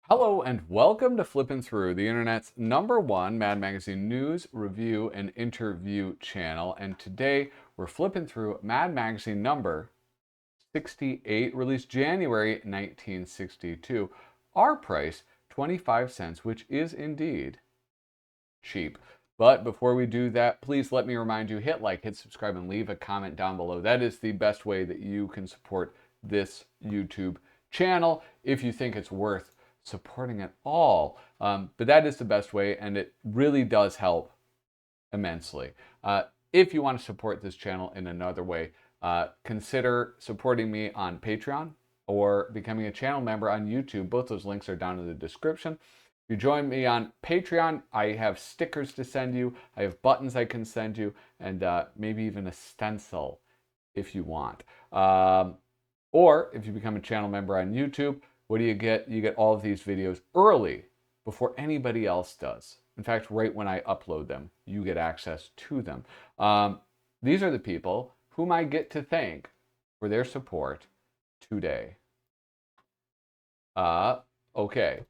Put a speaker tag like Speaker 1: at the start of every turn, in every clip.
Speaker 1: Hello and welcome to Flippin' Through, the internet's #1 Mad Magazine news, review, and interview channel. And today we're flipping through Mad Magazine number 68, released January 1962. Our price, 25 cents, which is indeed cheap. But before we do that, please let me remind you, hit like, hit subscribe, and leave a comment down below. That is the best way that you can support this YouTube channel if you think it's worth supporting at all. But that is the best way, and it really does help immensely. If you want to support this channel in another way, consider supporting me on Patreon or becoming a channel member on YouTube. Both those links are down in the description. If you join me on Patreon, I have stickers to send you, I have buttons I can send you, and maybe even a stencil if you want. Or if you become a channel member on YouTube, what do you get? You get all of these videos early before anybody else does. In fact, right when I upload them, you get access to them. These are the people whom I get to thank for their support today. Okay.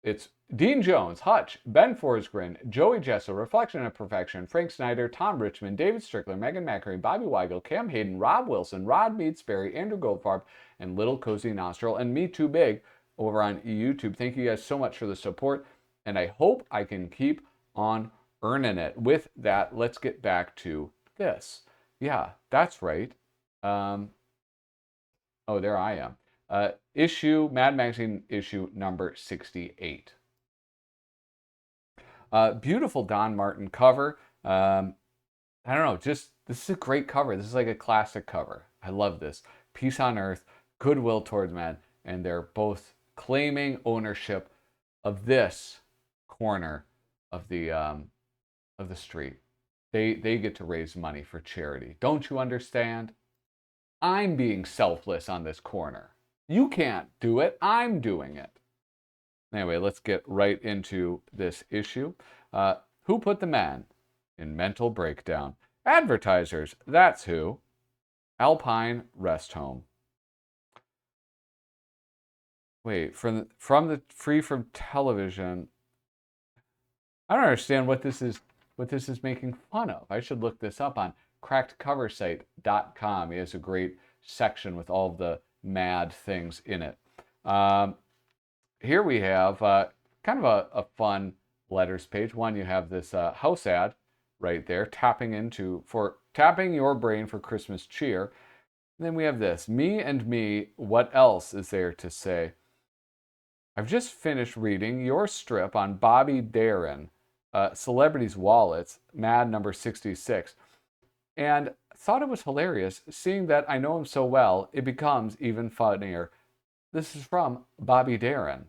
Speaker 1: It's Dean Jones, Hutch, Ben Forsgren, Joey Jessel, Reflection of Perfection, Frank Snyder, Tom Richmond, David Strickler, Megan McCary, Bobby Weigel, Cam Hayden, Rob Wilson, Rod Meadsbury, Andrew Goldfarb, and Little Cozy Nostril, and Me Too Big over on YouTube. Thank you guys so much for the support, and I hope I can keep on earning it. With that, let's get back to this. Yeah, that's right. Oh, there I am. Mad Magazine issue number 68. Beautiful Don Martin cover. I don't know, this is a great cover. This is like a classic cover. I love this. Peace on earth, goodwill towards men, and they're both claiming ownership of this corner of the street. They get to raise money for charity. Don't you understand? I'm being selfless on this corner. You can't do it. I'm doing it. Anyway, let's get right into this issue. Who put the man in mental breakdown? Advertisers, that's who. Alpine Rest Home. Wait, from the free from television. I don't understand what this is making fun of. I should look this up on crackedcoversite.com. He has a great section with all of the mad things in it. Here we have kind of a fun letters page. One, you have this house ad right there, tapping your brain for Christmas cheer. And then we have this, me and me, what else is there to say? I've just finished reading your strip on Bobby Darin, Celebrities' Wallets, Mad number 66. And thought it was hilarious. Seeing that I know him so well, it becomes even funnier. This is from Bobby Darin,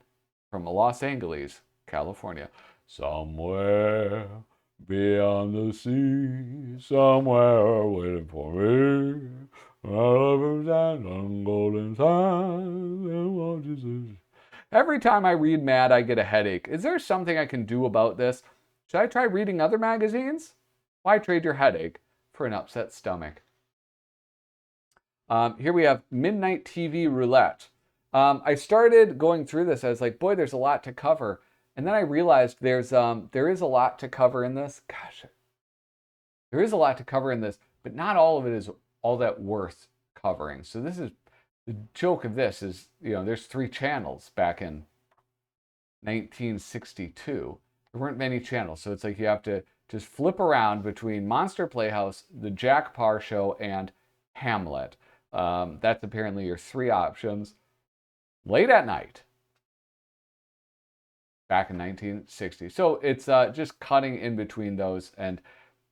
Speaker 1: from Los Angeles, California. Somewhere beyond the sea, somewhere waiting for me. On golden time. Every time I read Mad, I get a headache. Is there something I can do about this? Should I try reading other magazines? Why trade your headache for an upset stomach? Here we have Midnight TV Roulette. I started going through this. I was like, boy, there's a lot to cover. And then I realized there is a lot to cover in this. Gosh, there is a lot to cover in this, but not all of it is all that worth covering. So this is the joke of this is, there's 3 channels back in 1962. There weren't many channels, so it's like you have to just flip around between Monster Playhouse, the Jack Paar Show, and Hamlet. That's apparently your 3 options. Late at night, back in 1960. So it's just cutting in between those, and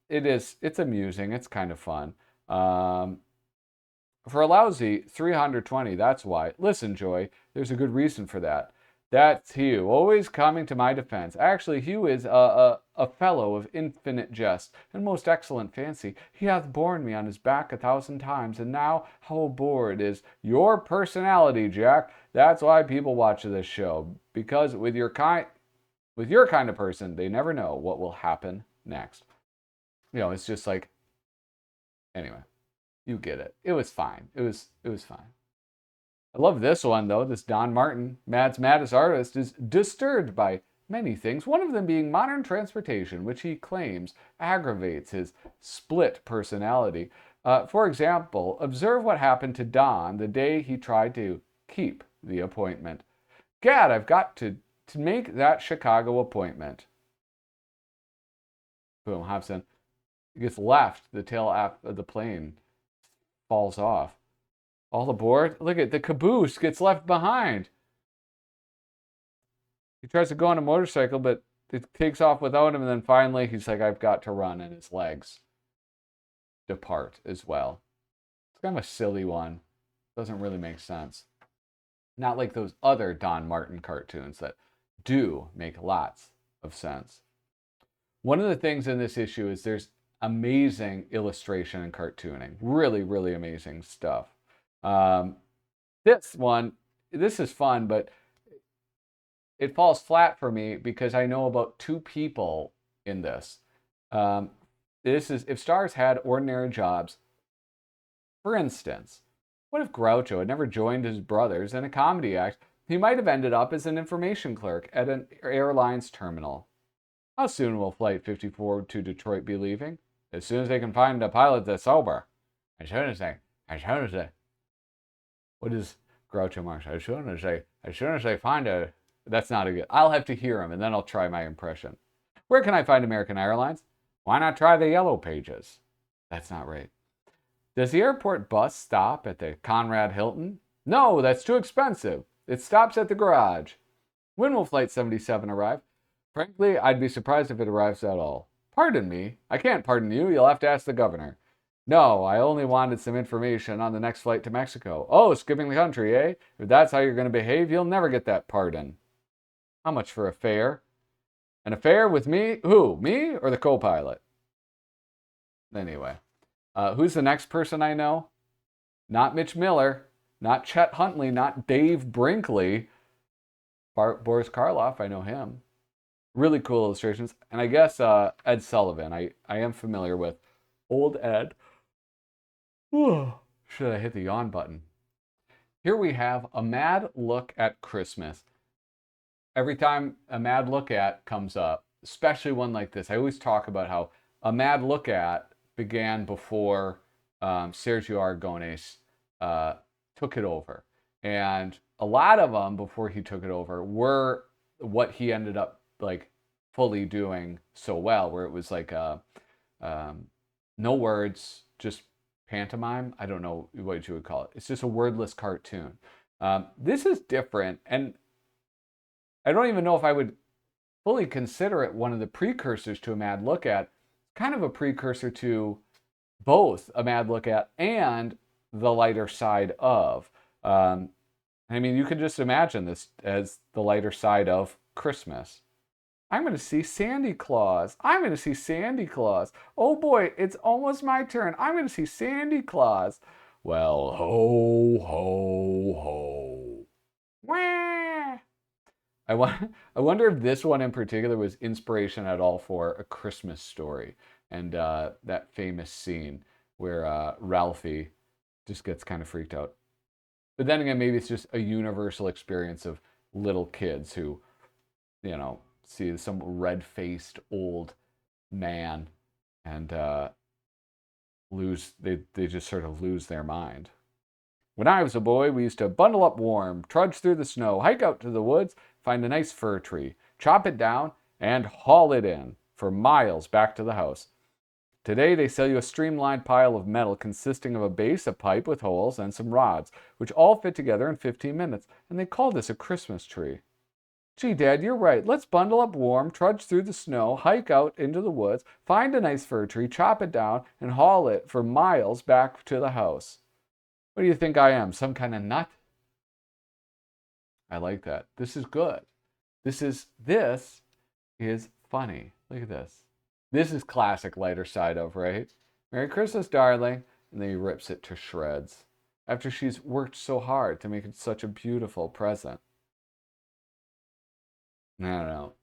Speaker 1: it's amusing. It's kind of fun. For a lousy 320, that's why. Listen, Joy, there's a good reason for that. That's Hugh, always coming to my defense. Actually, Hugh is a fellow of infinite jest and most excellent fancy. He hath borne me on his back 1,000 times, and now how bored is your personality, Jack. That's why people watch this show, because with your kind of person, they never know what will happen next. It's just like, anyway. You get it. It was fine. It was fine. I love this one, though. This Don Martin, Mad's maddest artist, is disturbed by many things, one of them being modern transportation, which he claims aggravates his split personality. For example, observe what happened to Don the day he tried to keep the appointment. Gad, I've got to make that Chicago appointment. Boom, Hobson gets left. The tail of the plane falls off. All aboard? Look at the caboose gets left behind. He tries to go on a motorcycle, but it takes off without him, and then finally he's like, I've got to run, and his legs depart as well. It's kind of a silly one. Doesn't really make sense. Not like those other Don Martin cartoons that do make lots of sense. One of the things in this issue is there's amazing illustration and cartooning. Really, really amazing stuff. This is fun, but it falls flat for me because I know about two people in this. This is if stars had ordinary jobs. For instance, what if Groucho had never joined his brothers in a comedy act? He might have ended up as an information clerk at an airline's terminal. How soon will Flight 54 to Detroit be leaving? As soon as they can find a pilot that's sober. As soon as they. What is Groucho Marx? As soon as they find a. That's not a good. I'll have to hear him and then I'll try my impression. Where can I find American Airlines? Why not try the Yellow Pages? That's not right. Does the airport bus stop at the Conrad Hilton? No, that's too expensive. It stops at the garage. When will Flight 77 arrive? Frankly, I'd be surprised if it arrives at all. Pardon me. I can't pardon you. You'll have to ask the governor. No, I only wanted some information on the next flight to Mexico. Oh, skipping the country, eh? If that's how you're going to behave, you'll never get that pardon. How much for a fare? An affair with me? Who? Me or the co-pilot? Anyway, who's the next person I know? Not Mitch Miller, not Chet Huntley, not Dave Brinkley. Boris Karloff, I know him. Really cool illustrations. And I guess Ed Sullivan. I am familiar with old Ed. Should I hit the yawn button? Here we have a mad look at Christmas. Every time a mad look at comes up, especially one like this, I always talk about how a mad look at began before Sergio Aragones took it over. And a lot of them before he took it over were what he ended up like fully doing so well, where it was like no words, just pantomime. I don't know what you would call it. It's just a wordless cartoon. This is different, and I don't even know if I would fully consider it one of the precursors to a mad look at. Kind of a precursor to both a mad look at and the lighter side of. I mean, you can just imagine this as the lighter side of Christmas. I'm going to see Sandy Claus. I'm going to see Sandy Claus. Oh boy, it's almost my turn. I'm going to see Sandy Claus. Well, ho, ho, ho. Wah. I wonder if this one in particular was inspiration at all for A Christmas Story and that famous scene where Ralphie just gets kind of freaked out. But then again, maybe it's just a universal experience of little kids who, you know, see some red-faced old man and they just sort of lose their mind. When I was a boy, we used to bundle up warm, trudge through the snow, hike out to the woods, find a nice fir tree, chop it down, and haul it in for miles back to the house. Today, they sell you a streamlined pile of metal consisting of a base, a pipe with holes, and some rods, which all fit together in 15 minutes, and they call this a Christmas tree. Gee, Dad, you're right. Let's bundle up warm, trudge through the snow, hike out into the woods, find a nice fir tree, chop it down, and haul it for miles back to the house. What do you think I am, some kind of nut? I like that. This is good. This is funny. Look at this. This is classic lighter side of, right? Merry Christmas, darling. And then he rips it to shreds after she's worked so hard to make it such a beautiful present. I don't know.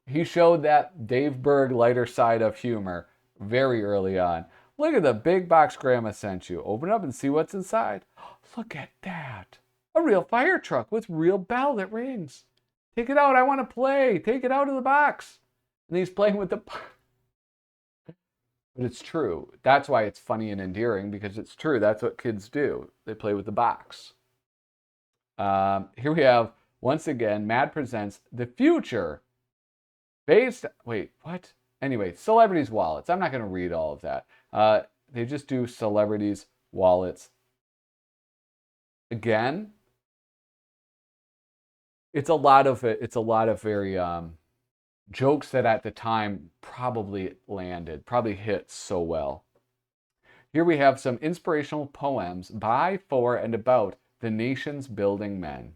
Speaker 1: He showed that Dave Berg lighter side of humor very early on. Look at the big box Grandma sent you. Open it up and see what's inside. Look at that. A real fire truck with real bell that rings. Take it out. I want to play. Take it out of the box. And he's playing with the box. But it's true. That's why it's funny and endearing, because it's true. That's what kids do. They play with the box. Here we have, once again, Mad presents the future. Based, wait, what? Anyway, celebrities' wallets. I'm not going to read all of that. They just do celebrities' wallets. Again, it's a lot of very jokes that at the time probably landed, probably hit so well. Here we have some inspirational poems by, for, and about the nation's building men.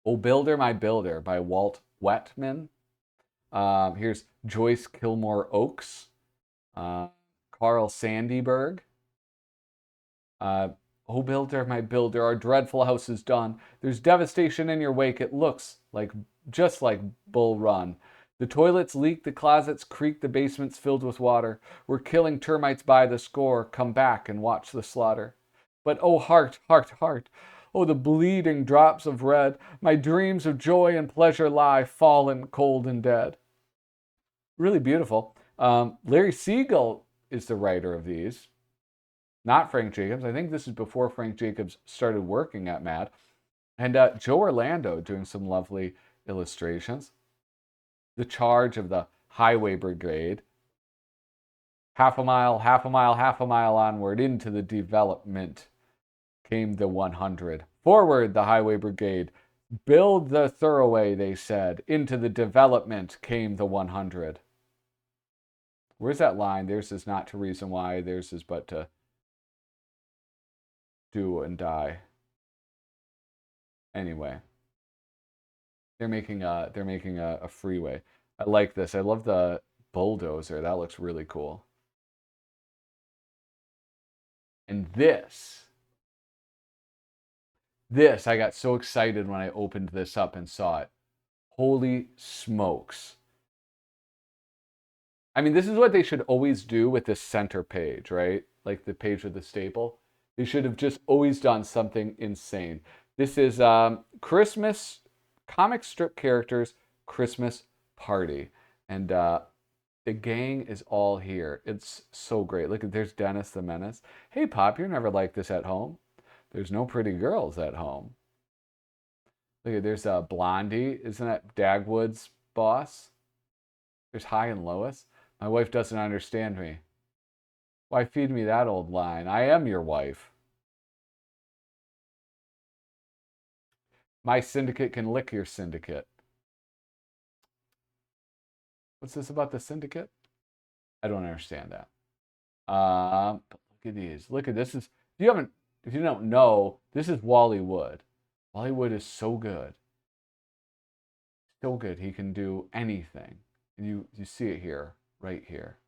Speaker 1: O Builder, My Builder by Walt Whitman. Here's Joyce Kilmore Oakes. Carl Sandburg. O Builder, My Builder, our dreadful house is done. There's devastation in your wake. It looks just like Bull Run. The toilets leak, the closets creak, the basement's filled with water. We're killing termites by the score. Come back and watch the slaughter. But oh heart, heart, heart, oh the bleeding drops of red, my dreams of joy and pleasure lie fallen, cold and dead. Really beautiful. Larry Siegel is the writer of these, not Frank Jacobs. I think this is before Frank Jacobs started working at Mad. And Joe Orlando doing some lovely illustrations. The charge of the Highway Brigade. Half a mile, half a mile, half a mile onward into the development came the 100. Forward, the Highway Brigade. Build the thoroughway, they said. Into the development came the 100. Where's that line? Theirs is not to reason why. Theirs is but to do and die. Anyway. They're making a freeway. I like this. I love the bulldozer. That looks really cool. And this, I got so excited when I opened this up and saw it. Holy smokes. I mean, this is what they should always do with this center page, right? Like the page with the staple. They should have just always done something insane. This is Christmas comic strip characters Christmas party. And the gang is all here. It's so great. Look, there's Dennis the Menace. Hey, Pop, you're never like this at home. There's no pretty girls at home. Look, there's Blondie. Isn't that Dagwood's boss? There's High and Lois. My wife doesn't understand me. Why feed me that old line? I am your wife. My syndicate can lick your syndicate. What's this about the syndicate? I don't understand that. But look at these. Look at this. If you don't know, this is Wally Wood. Wally Wood is so good. So good. He can do anything. And you see it here, right here.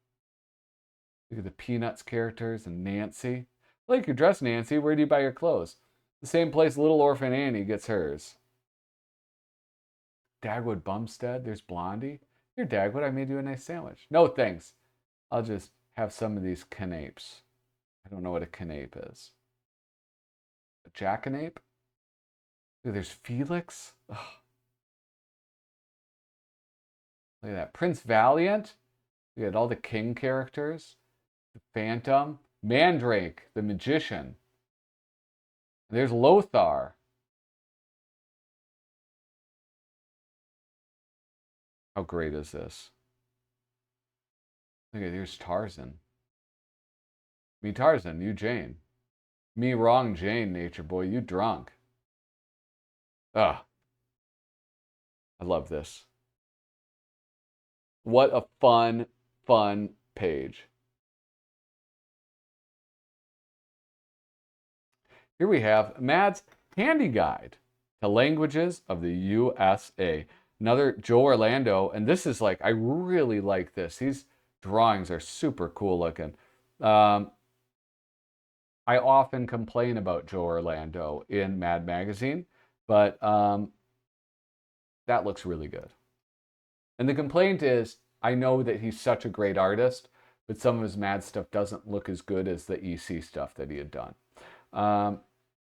Speaker 1: Look at the Peanuts characters and Nancy. I like your dress, Nancy. Where do you buy your clothes? The same place Little Orphan Annie gets hers. Dagwood Bumstead. There's Blondie. Here, Dagwood, I made you a nice sandwich. No, thanks. I'll just have some of these canapes. I don't know what a canape is. A jackanape? Ooh, there's Felix. Ugh. Look at that. Prince Valiant. We got all the king characters. The Phantom. Mandrake, the magician. There's Lothar. How great is this? Look at here's Tarzan. Me Tarzan, you Jane. Me wrong Jane, nature boy, you drunk. Ugh. I love this. What a fun, fun page. Here we have Mad's Handy Guide to Languages of the USA. Another Joe Orlando, and this is I really like this. These drawings are super cool looking. I often complain about Joe Orlando in Mad Magazine, but that looks really good. And the complaint is, I know that he's such a great artist, but some of his mad stuff doesn't look as good as the EC stuff that he had done. Um,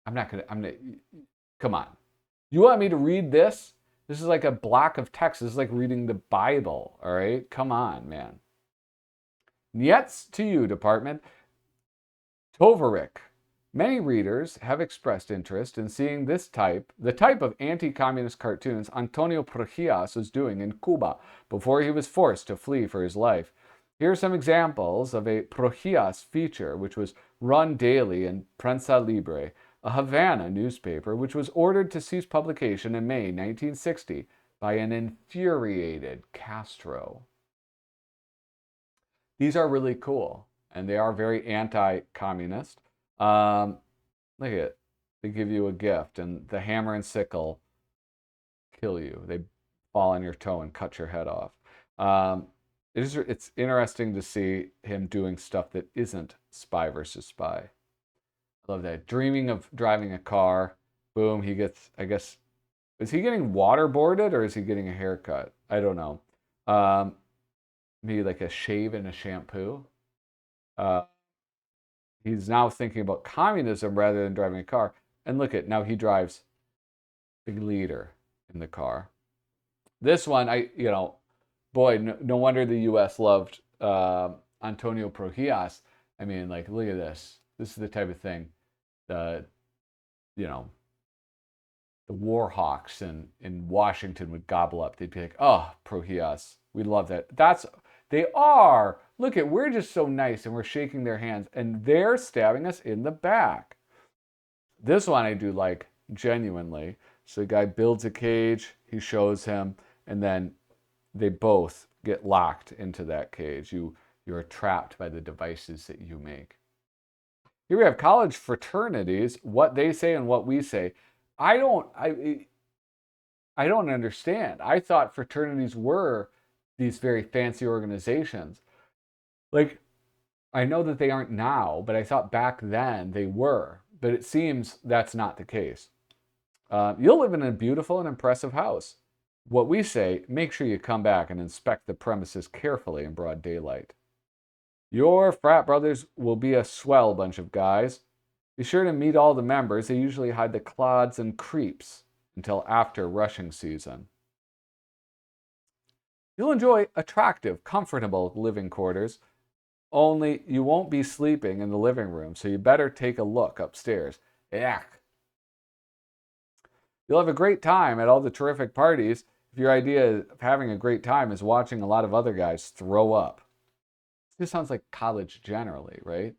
Speaker 1: come on. You want me to read this? This is like a block of text. This is like reading the Bible, all right? Come on, man. Niets to you, department. Tovarik. Many readers have expressed interest in seeing the type of anti-communist cartoons Antonio Prohías was doing in Cuba before he was forced to flee for his life. Here are some examples of a Prohías feature, which was run daily in Prensa Libre, a Havana newspaper which was ordered to cease publication in May 1960 by an infuriated Castro. These are really cool, and they are very anti-communist. Look at it. They give you a gift, and the hammer and sickle kill you. They fall on your toe and cut your head off. It's interesting to see him doing stuff that isn't spy versus spy. I love that. Dreaming of driving a car. Boom, he gets, I guess, is he getting waterboarded or is he getting a haircut? I don't know. Maybe like a shave and a shampoo. He's now thinking about communism rather than driving a car. And look at, now he drives big leader in the car. This one, boy, no wonder the U.S. loved Antonio Prohías. I mean, like, look at this. This is the type of thing that, the war hawks in Washington would gobble up. They'd be like, oh, Prohías, we love that. They are. Look at, we're just so nice and we're shaking their hands and they're stabbing us in the back. This one I do like genuinely. So the guy builds a cage, he shows him, and then they both get locked into that cage. You're trapped by the devices that you make. Here we have college fraternities, what they say and what we say. I don't understand. I thought fraternities were these very fancy organizations. Like, I know that they aren't now, but I thought back then they were. But it seems that's not the case. You'll live in a beautiful and impressive house. What we say, make sure you come back and inspect the premises carefully in broad daylight. Your frat brothers will be a swell bunch of guys. Be sure to meet all the members. They usually hide the clods and creeps until after rushing season. You'll enjoy attractive, comfortable living quarters, only you won't be sleeping in the living room, so you better take a look upstairs. Yuck. You'll have a great time at all the terrific parties if your idea of having a great time is watching a lot of other guys throw up. This sounds like college generally, right?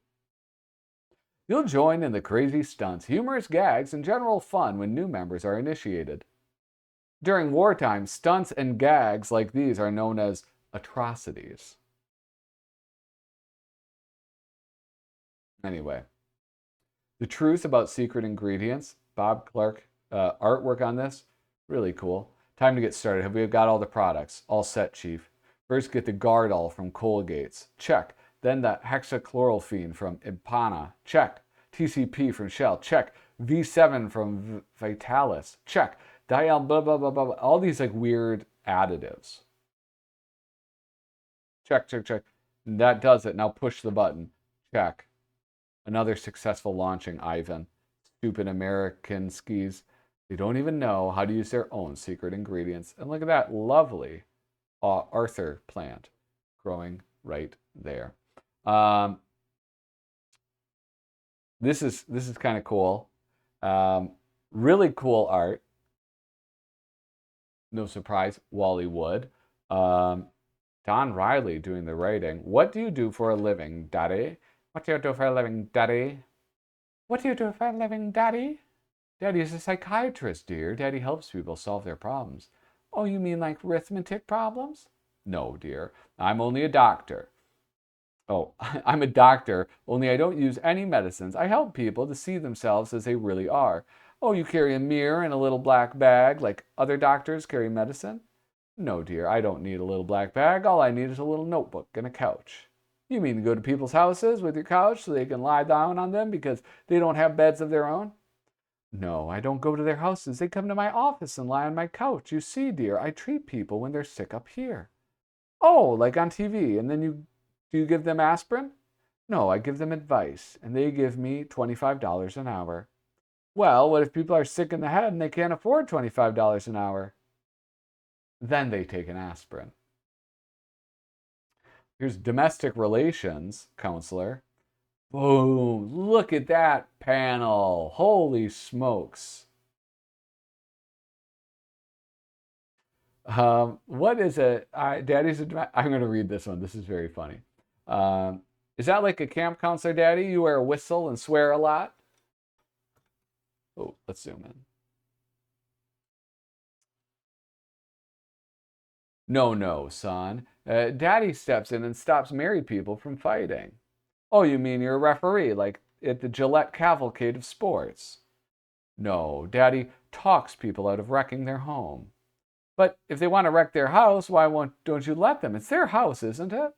Speaker 1: You'll join in the crazy stunts, humorous gags, and general fun when new members are initiated. During wartime, stunts and gags like these are known as atrocities. Anyway, the truth about secret ingredients, Bob Clark artwork on this, really cool. Time to get started. Have we got all the products? All set, Chief. First, get the Gardol from Colgate's. Check. Then the hexachlorophene from Impana. Check. TCP from Shell. Check. V7 from Vitalis. Check. Dial blah, blah, blah, blah, blah. All these like weird additives. Check, check, check. That does it. Now push the button. Check. Another successful launching, Ivan. Stupid American skis. They don't even know how to use their own secret ingredients. And look at that lovely Arthur plant growing right there. This is kind of cool. Really cool art. No surprise, Wally Wood. Don Riley doing the writing. What do you do for a living, Daddy? What do you do for a living, Daddy? What do you do for a living, Daddy? Daddy is a psychiatrist, dear. Daddy helps people solve their problems. Oh, you mean like arithmetic problems? No, dear. I'm only a doctor. Oh, I'm a doctor, only I don't use any medicines. I help people to see themselves as they really are. Oh, you carry a mirror and a little black bag like other doctors carry medicine? No, dear, I don't need a little black bag. All I need is a little notebook and a couch. You mean to go to people's houses with your couch so they can lie down on them because they don't have beds of their own? No, I don't go to their houses. They come to my office and lie on my couch. You see, dear, I treat people when they're sick up here. Oh, like on TV, and then you Do you give them aspirin? No, I give them advice, and they give me $25 an hour. Well, what if people are sick in the head and they can't afford $25 an hour? Then they take an aspirin. Here's domestic relations counselor. Boom, look at that panel. Holy smokes. What is it? Daddy's a... I'm going to read this one. This is very funny. Is that like a camp counselor, Daddy? You wear a whistle and swear a lot? Oh, let's zoom in. No, son. Daddy steps in and stops married people from fighting. Oh, you mean you're a referee, like at the Gillette Cavalcade of Sports? No, Daddy talks people out of wrecking their home. But if they want to wreck their house, don't you let them? It's their house, isn't it?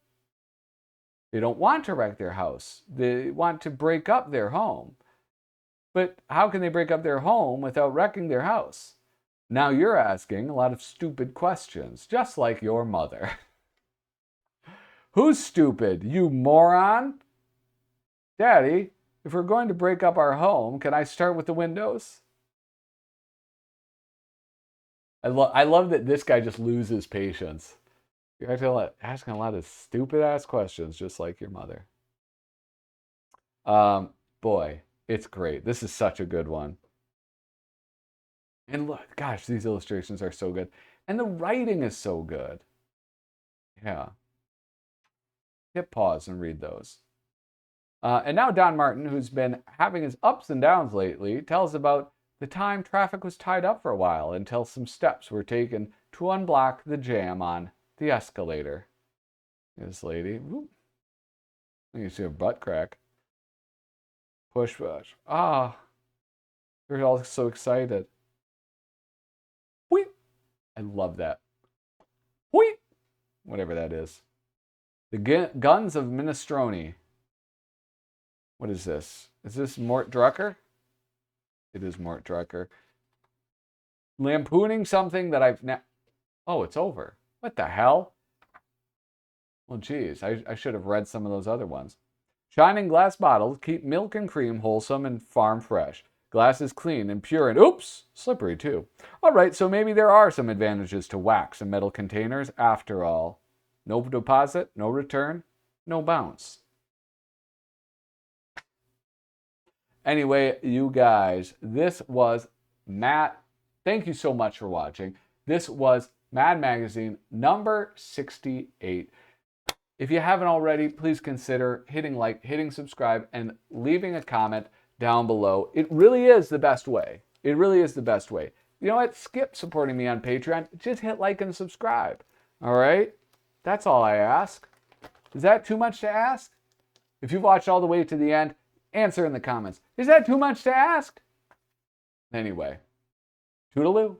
Speaker 1: They don't want to wreck their house. They want to break up their home. But how can they break up their home without wrecking their house? Now you're asking a lot of stupid questions, just like your mother. Who's stupid? You moron? Daddy, if we're going to break up our home, can I start with the windows? I love that this guy just loses patience. You're asking a lot of stupid-ass questions, just like your mother. Boy, it's great. This is such a good one. And look, gosh, these illustrations are so good. And the writing is so good. Yeah. Hit pause and read those. And now Don Martin, who's been having his ups and downs lately, tells about the time traffic was tied up for a while until some steps were taken to unblock the jam on the escalator. This lady, whoop. You can see her butt crack. Push. Ah, they're all so excited. Wheep. I love that. Wheep. Whatever that is. The Guns of Minestrone. What is this? Is this Mort Drucker? It is Mort Drucker. Lampooning something that I've now... Oh, it's over. What the hell? Well, geez, I should have read some of those other ones. Shining glass bottles keep milk and cream wholesome and farm fresh. Glass is clean and pure and, oops, slippery too. All right, so maybe there are some advantages to wax and metal containers after all. No deposit, no return, no bounce. Anyway, you guys, this was Matt. Thank you so much for watching. This was Mad Magazine number 68. If you haven't already, please consider hitting like, hitting subscribe, and leaving a comment down below. It really is the best way. It really is the best way. You know what? Skip supporting me on Patreon. Just hit like and subscribe. All right? That's all I ask. Is that too much to ask? If you've watched all the way to the end, answer in the comments. Is that too much to ask? Anyway, toodaloo.